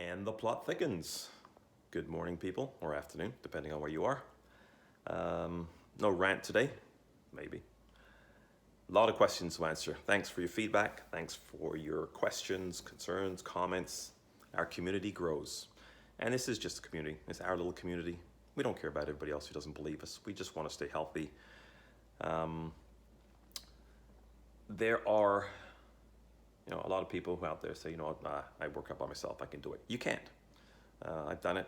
And the plot thickens. Good morning, people, or afternoon, depending on where you are. No rant today, maybe. A lot of questions to answer. Thanks for your feedback. Thanks for your questions, concerns, comments. Our community grows. And this is just a community. It's our little community. We don't care about everybody else who doesn't believe us. We just want to stay healthy. There are a lot of people who out there say, I work out by myself, I can do it. You can't. I've done it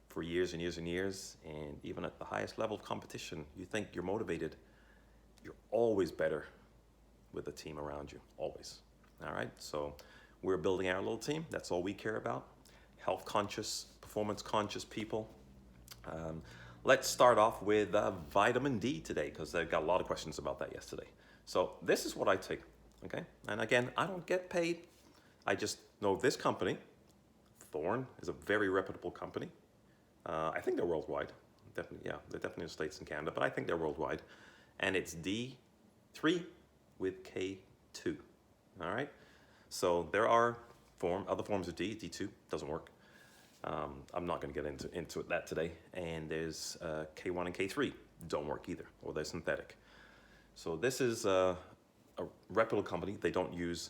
for years and years and years, and even at the highest level of competition, you think you're motivated, you're always better with a team around you, always. All right, so we're building our little team. That's all we care about. Health conscious, performance conscious people. Let's start off with vitamin D today, because I got a lot of questions about that yesterday. So this is what I take. Okay, and again, I don't get paid. I just know this company, Thorne, is a very reputable company. I think they're worldwide. Definitely, yeah, they're definitely in the States and Canada, but I think they're worldwide. And it's D3 with K2. All right, so there are other forms of D. D2 doesn't work. I'm not going to get into that today. And there's K1 and K3 don't work either, or they're synthetic. So this is a reputable company. They don't use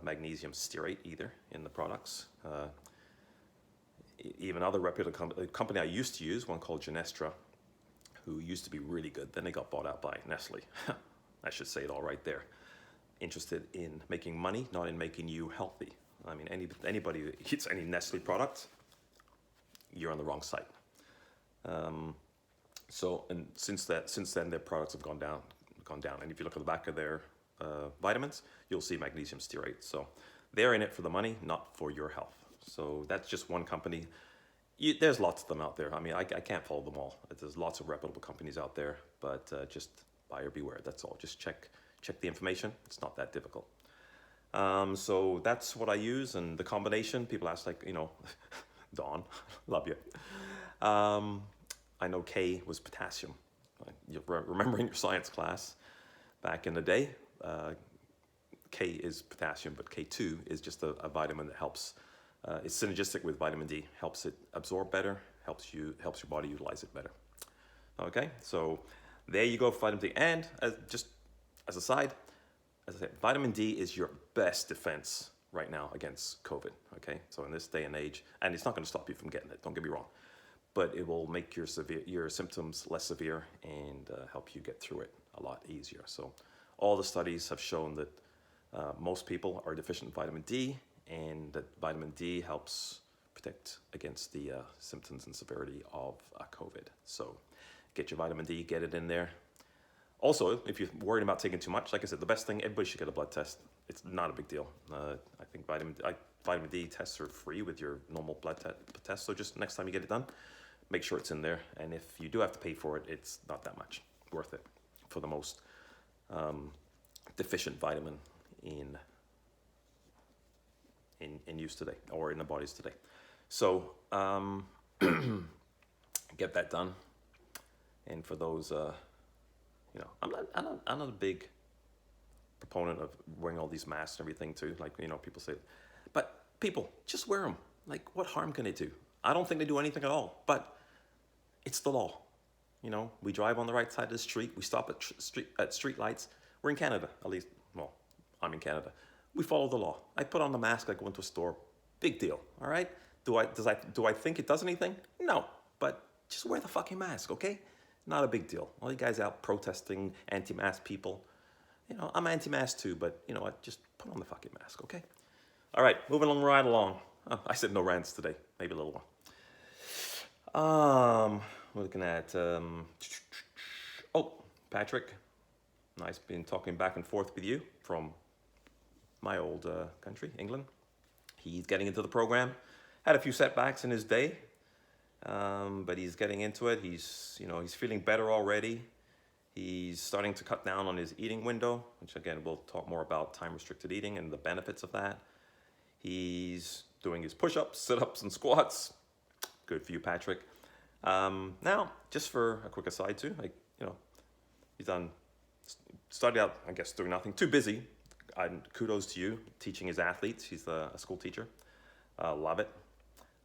magnesium stearate either in the products. Even other reputable company I used to use, one called Genestra, who used to be really good. Then they got bought out by Nestle. I should say it all right there. Interested in making money, not in making you healthy. I mean, anybody who eats any Nestle product, you're on the wrong site. And since then, their products have gone down. And if you look at the back of their vitamins, you'll see magnesium stearate. So they're in it for the money, not for your health. So that's just one company. There's lots of them out there. I mean, I can't follow them all. There's lots of reputable companies out there, but just buyer beware. That's all. Just check the information. It's not that difficult. So that's what I use, and the combination. People ask, Dawn, love you. I know K was potassium. You remember in your science class back in the day, K is potassium, but K2 is just a vitamin that helps. It's synergistic with vitamin D, helps it absorb better, helps your body utilize it better. Okay, so there you go for vitamin D. And just as a side, as I said, vitamin D is your best defense right now against COVID. Okay, so in this day and age, and it's not going to stop you from getting it. Don't get me wrong. But it will make your symptoms less severe and help you get through it a lot easier. So all the studies have shown that most people are deficient in vitamin D, and that vitamin D helps protect against the symptoms and severity of COVID. So get your vitamin D, get it in there. Also, if you're worried about taking too much, like I said, the best thing, everybody should get a blood test. It's not a big deal. I think vitamin D tests are free with your normal blood test. So just next time you get it done, make sure it's in there. And if you do have to pay for it, it's not that much. Worth it for the most deficient vitamin in use today, or in the bodies today. So get that done. And for those, I'm not a big proponent of wearing all these masks and everything too. People say, but people, just wear them. Like, what harm can they do? I don't think they do anything at all, but it's the law. We drive on the right side of the street. We stop at street lights. We're in Canada, at least. Well, I'm in Canada. We follow the law. I put on the mask. I go into a store. Big deal. All right. Do I think it does anything? No. But just wear the fucking mask, okay? Not a big deal. All you guys out protesting anti-mask people. I'm anti-mask too, but you know what? Just put on the fucking mask, okay? All right, moving along right along. Oh, I said no rants today. Maybe a little one. We're looking at, Patrick. Nice being talking back and forth with you from my old country, England. He's getting into the program. Had a few setbacks in his day, but he's getting into it. He's feeling better already. He's starting to cut down on his eating window, which again, we'll talk more about time-restricted eating and the benefits of that. He's doing his push-ups, sit-ups, and squats. Good for you, Patrick. Now, just for a quick aside too, he's started out, I guess, doing nothing, too busy. And kudos to you, teaching his athletes. He's a school teacher. love it.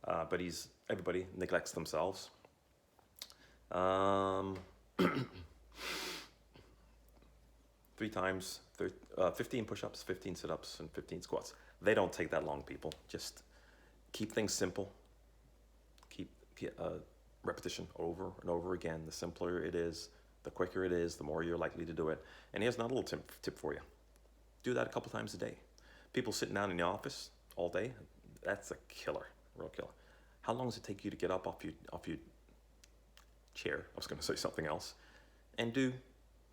But everybody neglects themselves. Um, 15 push-ups, 15 sit-ups, and 15 squats. They don't take that long, people. Just keep things simple. Keep repetition over and over again. The simpler it is, the quicker it is, the more you're likely to do it. And here's another little tip for you. Do that a couple times a day. People sitting down in the office all day, that's a killer, real killer. How long does it take you to get up off your chair? I was going to say something else. And do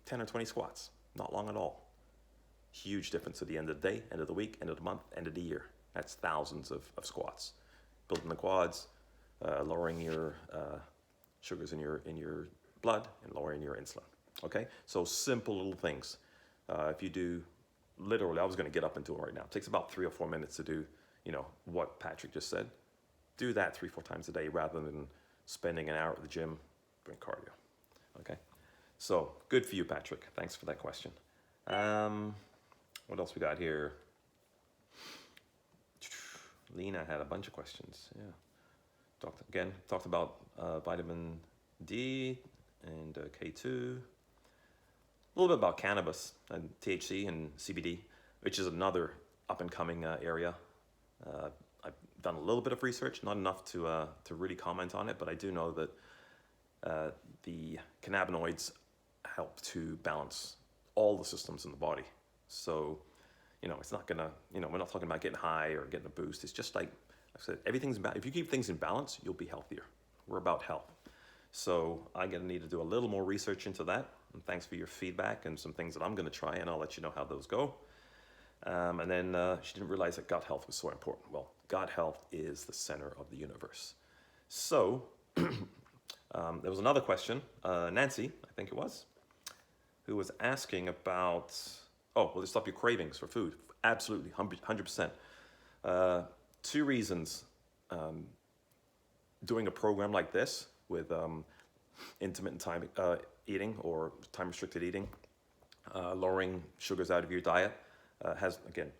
10 or 20 squats. Not long at all. Huge difference at the end of the day, end of the week, end of the month, end of the year. That's thousands of squats. Building the quads, lowering your sugars in your blood, and lowering your insulin. Okay? So simple little things. If you do, literally, I was going to get up and do it right now. It takes about 3 or 4 minutes to do, what Patrick just said. Do that 3-4 times a day rather than spending an hour at the gym doing cardio. Okay? So, good for you, Patrick. Thanks for that question. What else we got here? Lena had a bunch of questions. Yeah. Talked about vitamin D and K2. A little bit about cannabis and THC and CBD, which is another up-and-coming area. I've done a little bit of research, not enough to really comment on it, but I do know that the cannabinoids help to balance all the systems in the body. So, it's not gonna, we're not talking about getting high or getting a boost. It's just like I said, if you keep things in balance, you'll be healthier. We're about health. So I'm gonna need to do a little more research into that. And thanks for your feedback and some things that I'm gonna try, and I'll let you know how those go. And then she didn't realize that gut health was so important. Well, gut health is the center of the universe. So there was another question, Nancy, I think it was, who was asking about, will it stop your cravings for food? Absolutely, 100%. 2 reasons doing a program like this with intermittent time eating or time-restricted eating, lowering sugars out of your diet, has, again,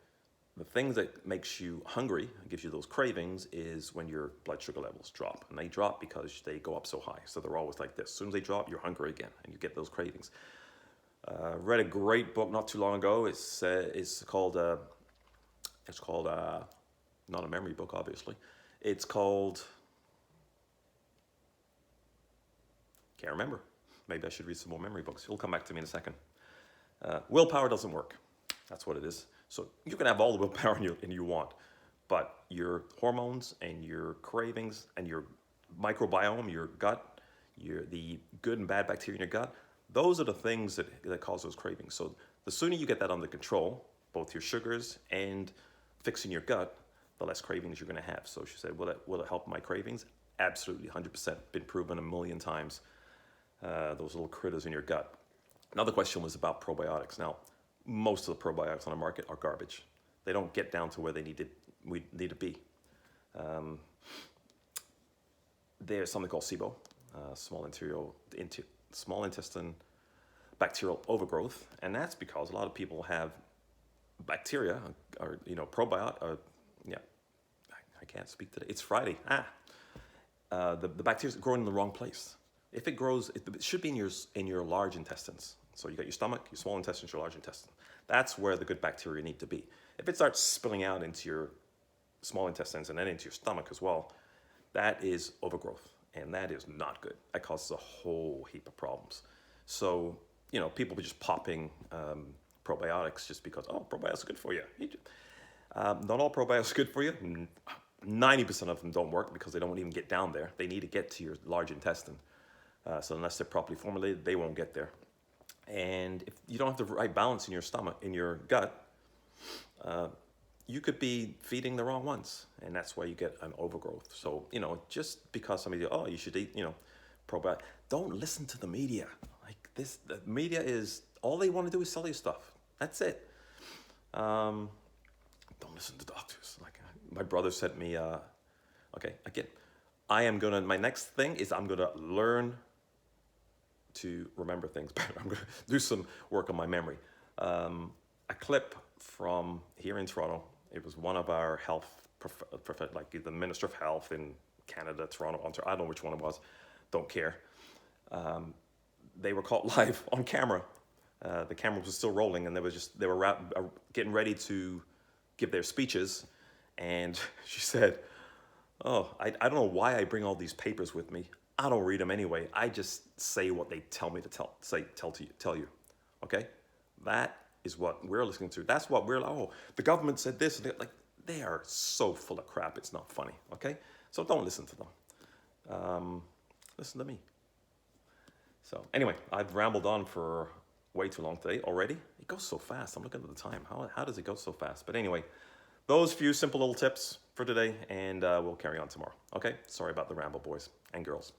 the things that makes you hungry, gives you those cravings, is when your blood sugar levels drop. And they drop because they go up so high. So they're always like this. As soon as they drop, you're hungry again, and you get those cravings. Read a great book not too long ago. It's called not a memory book, obviously. It's called, can't remember. Maybe I should read some more memory books. It'll come back to me in a second. Willpower doesn't work. That's what it is. So you can have all the willpower you want, but your hormones and your cravings and your microbiome, your gut, the good and bad bacteria in your gut, those are the things that cause those cravings. So the sooner you get that under control, both your sugars and fixing your gut, the less cravings you're going to have. So she said, will it help my cravings? Absolutely, 100%. Been proven a million times. Those little critters in your gut. Another question was about probiotics. Now, most of the probiotics on the market are garbage. They don't get down to where we need to be. There's something called SIBO, small intestine bacterial overgrowth, and that's because a lot of people have bacteria or probiotic. I can't speak today. It's Friday. The bacteria's growing in the wrong place. If it grows, it should be in your large intestines. So you got your stomach, your small intestines, your large intestine. That's where the good bacteria need to be. If it starts spilling out into your small intestines and then into your stomach as well, that is overgrowth, and that is not good. That causes a whole heap of problems. So, people are just popping probiotics just because, probiotics are good for you. Not all probiotics are good for you. 90% of them don't work because they don't even get down there. They need to get to your large intestine. So unless they're properly formulated, they won't get there. And if you don't have the right balance in your stomach, in your gut, you could be feeding the wrong ones, and that's why you get an overgrowth. So, just because somebody, you should eat, probiotic, don't listen to the media. The media is, all they want to do is sell you stuff. That's it. Don't listen to doctors. My brother sent me, my next thing is I'm gonna learn to remember things better. I'm gonna do some work on my memory. A clip from here in Toronto. It was one of our health like the Minister of Health in Canada, Toronto, Ontario, I don't know which one it was, don't care. They were caught live on camera. The camera was still rolling, and they were getting ready to give their speeches, and she said, "Oh, I don't know why I bring all these papers with me. I don't read them anyway. I just say what they tell me to tell you. Okay, that is what we're listening to. That's what we're like. Oh, the government said this. And like they are so full of crap. It's not funny. Okay, so don't listen to them. Listen to me. So anyway, I've rambled on for way too long today already. It goes so fast. I'm looking at the time. How does it go so fast? But anyway, those few simple little tips for today, and we'll carry on tomorrow. Okay? Sorry about the ramble, boys and girls.